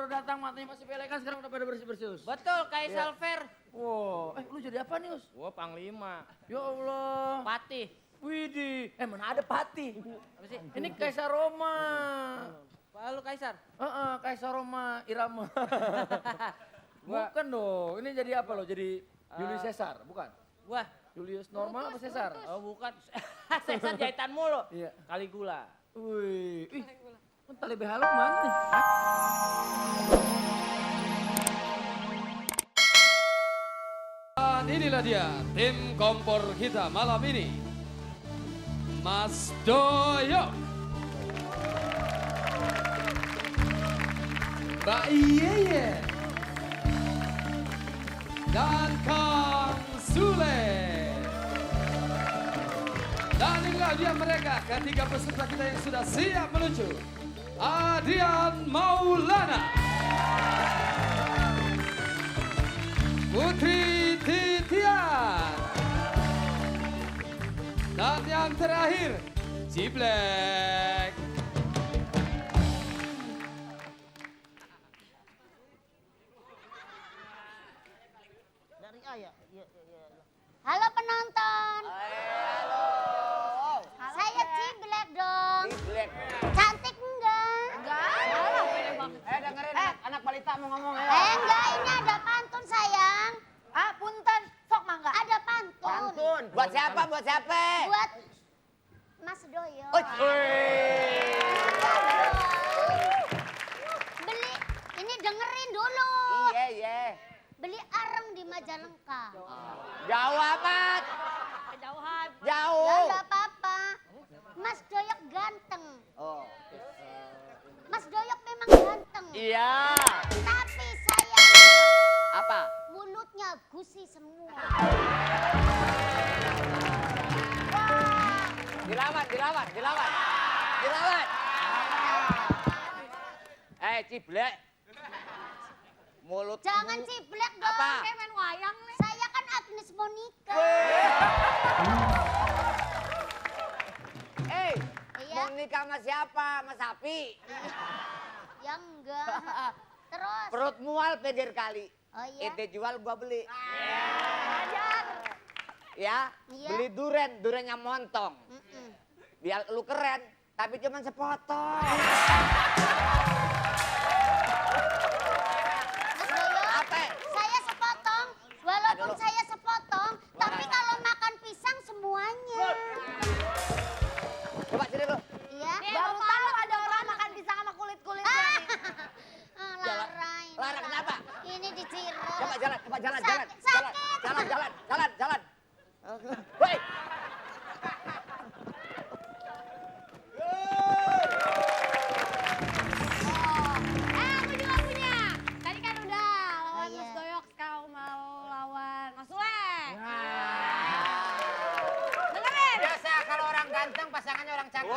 datang matanya masih pelekan sekarang udah pada bersih-bersih. Betul, Kaisal Fair. Wow, lu jadi apa nih Us? Gua Panglima. Ya Allah. Patih. Widih, mana ada Pati? Apa sih? Ini Kaisar Roma. Lu Kaisar? Kaisar Roma Irama. Bukan dong, ini jadi apa lo? Jadi Julius Caesar, bukan? Gua Julius normal apa Caesar? Oh bukan. Caesar jahitan mulu. Iya. Caligula. Wih, tali BH lo mana nih? Dan inilah dia tim kompor kita malam ini. Mas Doyok, Mbak Yeye, dan Kang Sule. Dan inilah dia mereka, ketiga peserta kita yang sudah siap meluncur. Adrian Maulana, Putri Titian, dan yang terakhir, Ciblek. Halo penonton. Halo. Saya Ciblek dong. Ciblek. Cantik enggak? Dengerin anak balita mau ngomong ya. Enggak, ini ada pantun sayang. Punten, sok mangga. Ada pantun. Pantun. Buat siapa? Buat siapa? Buat Mas Doyo. Beli, ini dengerin dulu. Iya. Beli areng di Majalengka. Jauh amat. Kejauhan. Ya Jauh. enggak apa-apa. Mas Doyok ganteng. Oh. Mas Doyok memang ganteng. Iya. Tapi saya Apa? mulutnya gusi semua. Dilawan. Ciblek. Mulut. Jangan ciblek dong. Apa? Kayak main wayang nih. Saya kan Agnes Monica. Iya. Mau nikah sama siapa? Sama sapi? Ya enggak. Terus. Perut mual pedir kali. Oh iya. Ente jual gua beli. Ajar. Ya, Iya. beli durennya montong. Biar lu keren, tapi cuman sepotong. Mas Doyo, Apa? saya sepotong. Walaupun saya sepotong, tapi kalau makan pisang semuanya. Coba sini lu. Iya. Baru tahu ada orang makan pisang sama kulit-kulit. Lara ini. Lara kenapa? Ini dicirep. Coba jalan. Sakit. Jalan. Woi. Aku juga punya. Tadi kan udah lawan iya. Mas Doyok, sekarang mau lawan Mas Sule. Dengerin. Biasa kalau orang ganteng pasangannya orang cakep.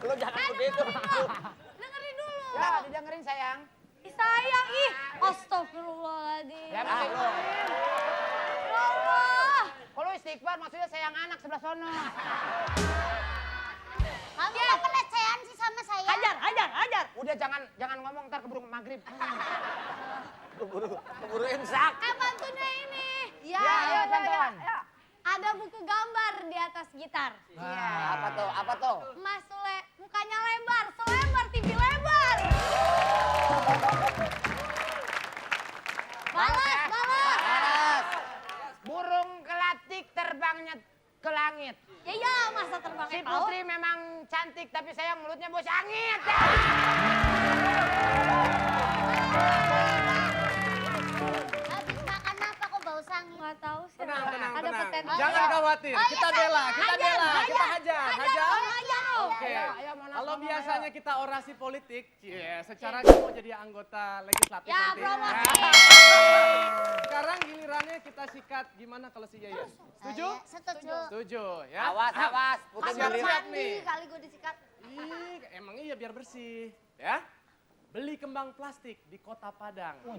Lu jangan begitu. Dengerin dulu. Ya, didengerin sayang. Ih, sayang, ih. Astagfirullahaladzim. Ya, lu. Ya Allah. Kalau istighfar maksudnya sayang anak sebelah sono. Kamu kok pelecehan sih sama saya? Hajar. Udah jangan ngomong ntar keburu maghrib. Keburu imsak. Pantunnya ini. Ya, bantuan. Ada buku gambar di atas gitar. Apa tuh? Mas Sule, mukanya lebar, selebar TV lebar. Balas. Laras. Burung kelatik terbangnya ke langit. Ya iya, masa Si terbangnya tahu. Putri memang cantik tapi sayang mulutnya bos angin. Habis makan apa kok bau sangi? Nggak tahu sih. Tenang. Ada petet. Jangan khawatir, Oh, iya, kita saya- bela, kita hajar. Oke. Ayo, Monas, Kalau ngomong, biasanya ayo. kita orasi politik, secara kita mau jadi anggota legislatif Ya, nanti. promosi. Sekarang gilirannya kita sikat gimana kalau si Yayan? Setuju? Setuju. Setuju ya. Awas. Putri Siap-siap beli. nih. Kali gue disikat. Ih, emang iya biar bersih, ya. beli kembang plastik di Kota Padang. Bang,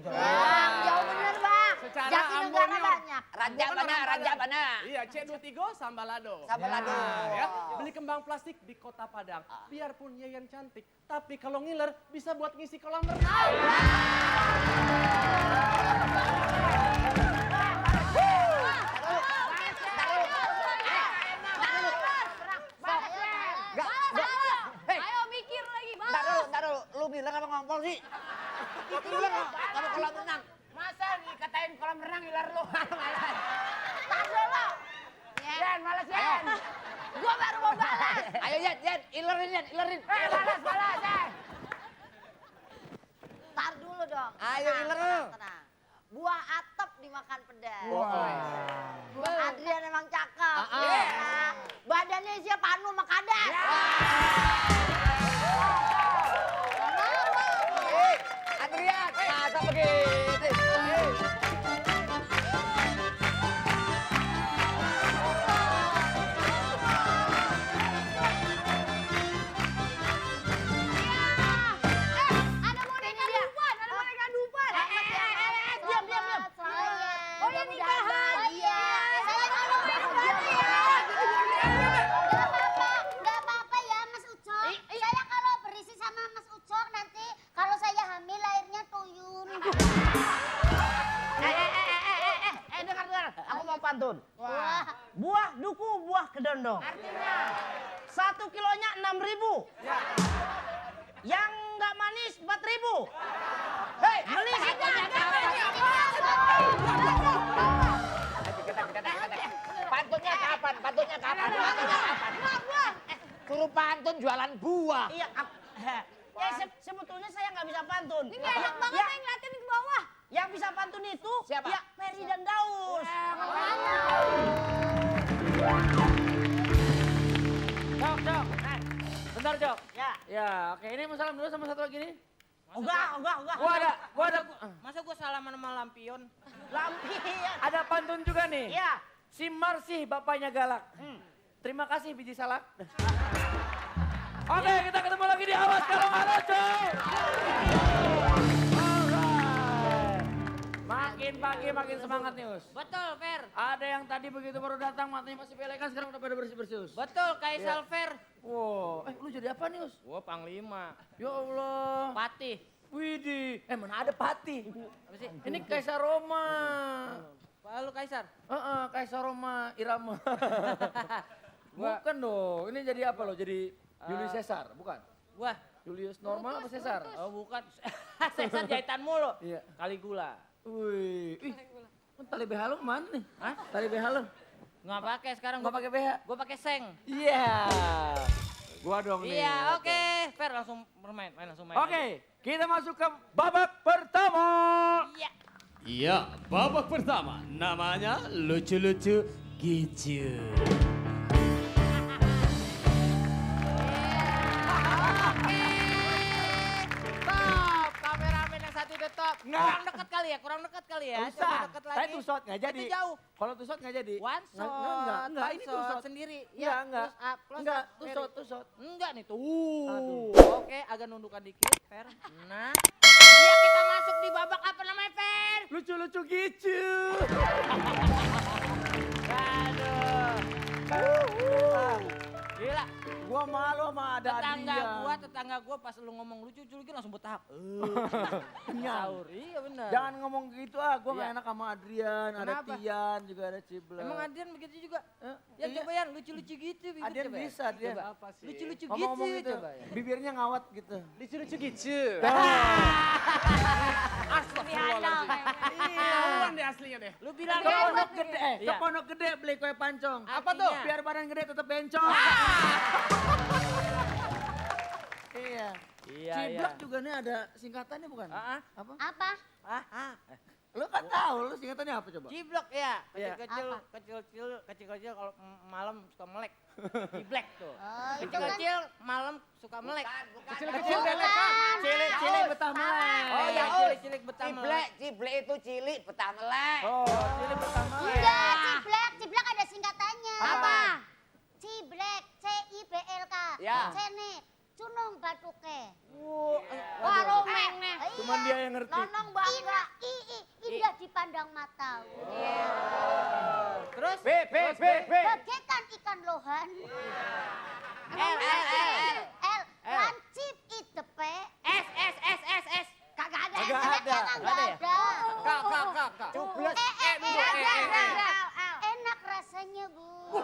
jauh bener bang. Secara Jatinegara amonium. banyak. Raja mana? Iya, C23 Sambalado. Sambalado. Ya, beli kembang plastik di Kota Padang. Biarpun Yayan cantik, tapi kalau ngiler bisa buat ngisi kolam renang. Ayo mikir lagi bang. Ntar dulu, lu bilang apa ngompol sih? Itu bilang kalau kolam renang. Masa dikatain kolam renang ilar lu? Tas dulu. Yen, malas Yen. Gua baru mau balas. Ayo Yen, ilerin Yen, ilerin. Balas Yen. Tar dulu dong. Ayo, iler lu. Tenang. Buah atap dimakan pedas. Wah. Adrian emang cakep. Ya. Badannya siapa Anu sama Kadas. Adrian, masa begitu? Ada boneka Dufan, ada boneka Dufan. Diam. Oh, dia nikahan. Iya. Saya kalau Nggak apa-apa ya Mas Ucok. Saya kalau berisi sama Mas Ucok nanti kalau saya hamil lahirnya tuyul. Dengar. Aku mau pantun. Wah. Buah duku, buah kedondong. Artinya. 1 kilonya 6.000. Yang nggak manis 4.000. Hei, beli satunya Pantunnya kapan? Suruh pantun jualan buah. Iya, ya sebetulnya saya nggak bisa pantun. Ini enak banget Ya, yang ngeliatin ke bawah. yang bisa pantun itu Siapa? ya Ferry dan Daus. Jok. Bentar, Jok. Ya. Ya, oke. Ini mau salam dulu sama satu lagi nih. Enggak. Gua ada. Masa gua salaman sama Lampion? Lampion. Ada pantun juga nih. Iya. Si Marsih bapaknya galak. Terima kasih biji salak. Oke, kita ketemu lagi di Awas Kalau Nggak Lucu. Alright. Makin pagi makin semangat nih, Us. Betul, Fer. Ada yang tadi begitu baru datang matanya masih pelekan, sekarang udah pada bersih-bersih, Us. Betul, Kaisal Fer. Wow, lu jadi apa nih, Us? Gua Panglima. Ya Allah. Patih. Widih, mana ada Patih? Apa sih? Ini Kaisar Roma. Lalu Kaisar. Kaisar Roma Irama. Bukan dong, ini jadi apa loh? Jadi Julius Caesar, bukan? Gua. Julius normal apa Caesar? Oh, bukan. Caesar jahitan mulu. Iya. Caligula. Wih, tali BH lu kemana nih? Hah? Tali BH lu? Nggak pakai sekarang. Nggak pakai BH? Gua pakai seng. Iya. Gua dong nih. Iya, oke. Fer langsung bermain, langsung main. Oke, kita masuk ke babak pertama. Iya. Iya, babak pertama namanya lucu-lucu gicu. Top, kameramen yang satu itu top. Nggak. Kurang dekat kali ya. Usah. Coba dekat lagi. Saya two shot nggak jadi. Itu jauh. Kalau two shot nggak jadi. One shot. Enggak, One ini two shot. sendiri. Iya, enggak. Close up, close Enggak, up, two Ferry. shot, two shot. Enggak nih tuh. Aduh. Oke, agak nundukkan dikit, Fer. Nah. Iya, kita masuk di babak apa namanya, Fer? Lucu-lucu gicu. Aduh. Gila. Gua malu sama ada Tetangga gua pas lu ngomong lucu-lucu langsung betahak. Kenyang. Sahur. Iya benar. Jangan ngomong gitu gua nggak Iya. enak sama Adrian, ada Kenapa? Tian, juga ada Ciblek. Emang Adian begitu juga? Eh, Ya iya. coba ya lucu-lucu gitu. bikin Adian coba ya. bisa, Adian. Coba. Apa sih? Lucu-lucu Ngomong-ngomong gitu, gitu, coba ya. bibirnya ngawat gitu. Lucu-lucu gicu. Ketahuan deh aslinya deh. Lu bilang Ke ya. pondok gede, ke Iya. pondok gede beli kue pancong. Apa tuh? Biar badan gede tetap bencong. Iya. Iya, Ciblek juga nih ada singkatannya bukan? Ah, ah. Apa? Apa? Lu kan tahu, lu singkatannya apa coba? Ciblek ya, Iya. kecil-kecil kalau malam suka melek. Ciblek tuh. Oh, itu kan Kecil malam suka melek. Kecil lelekan. Cilik betah melek. Oh ya, cilik-cilik betah melek. Ciblek itu cilik, betah melek. Oh, cilik betah melek. enggak, Ciblek ada singkatannya. Apa? Ciblek, C-I-B-L-K. Ya. Cene, cunung batuke. Wah, Rome. cuman dia yang ngerti. Nonong bangga. Indah dipandang mata. Terus? B. Bagaikan ikan lohan. L. Lancip itepe. S. Kagak ada. Kagak ada. Kagak ada. Kak. Cuples. Enak rasanya, Bu.